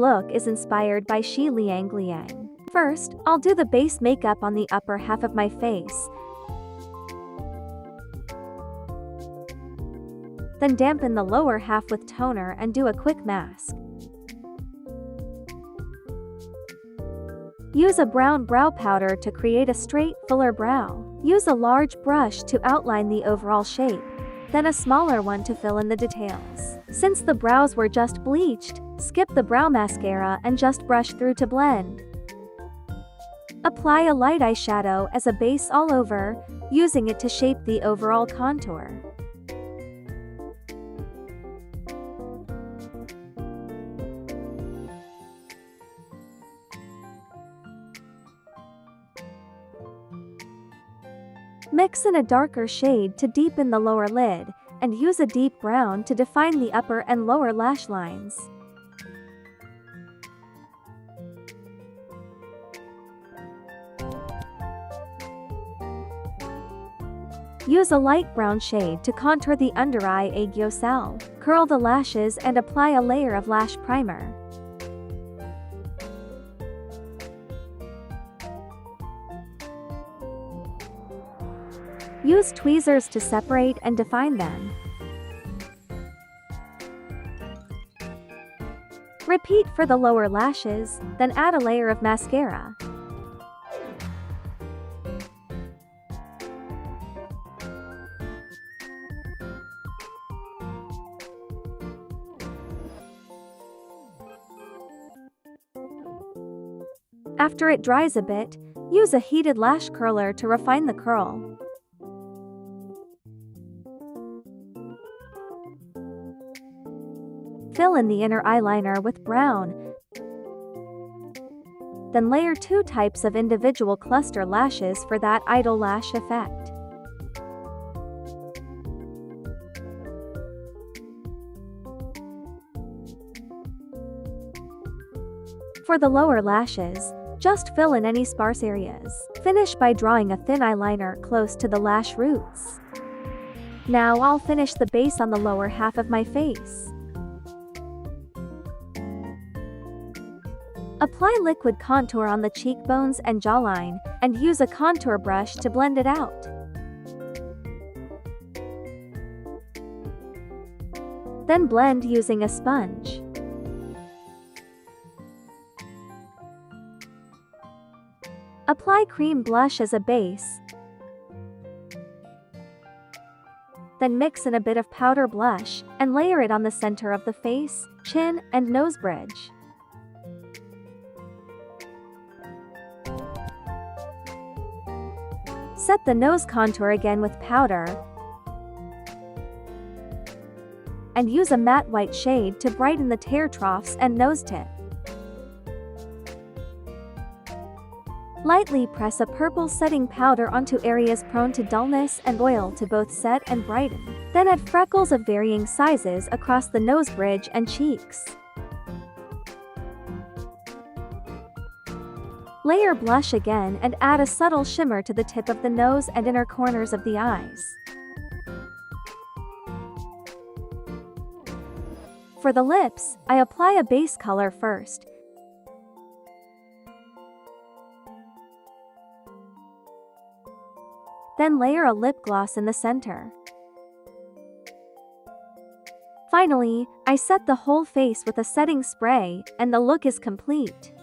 look is inspired by Xi Liang. First, I'll do the base makeup on the upper half of my face. Then dampen the lower half with toner and do a quick mask. Use a brown brow powder to create a straight, fuller brow. Use a large brush to outline the overall shape, then a smaller one to fill in the details. Since the brows were just bleached, skip the brow mascara and just brush through to blend. Apply a light eyeshadow as a base all over, using it to shape the overall contour. Mix in a darker shade to deepen the lower lid, and use a deep brown to define the upper and lower lash lines. Use a light brown shade to contour the under eye aegyo-sal. Curl the lashes and apply a layer of lash primer. Use tweezers to separate and define them. Repeat for the lower lashes, then add a layer of mascara. After it dries a bit, use a heated lash curler to refine the curl. Fill in the inner eyeliner with brown. Then layer 2 types of individual cluster lashes for that idle lash effect. For the lower lashes, just fill in any sparse areas. Finish by drawing a thin eyeliner close to the lash roots. Now I'll finish the base on the lower half of my face. Apply liquid contour on the cheekbones and jawline, and use a contour brush to blend it out. Then blend using a sponge. Apply cream blush as a base. Then mix in a bit of powder blush, and layer it on the center of the face, chin, and nose bridge. Set the nose contour again with powder, and use a matte white shade to brighten the tear troughs and nose tip. Lightly press a purple setting powder onto areas prone to dullness and oil to both set and brighten. Then add freckles of varying sizes across the nose bridge and cheeks. Layer blush again and add a subtle shimmer to the tip of the nose and inner corners of the eyes. For the lips, I apply a base color first. Then layer a lip gloss in the center. Finally, I set the whole face with a setting spray, and the look is complete.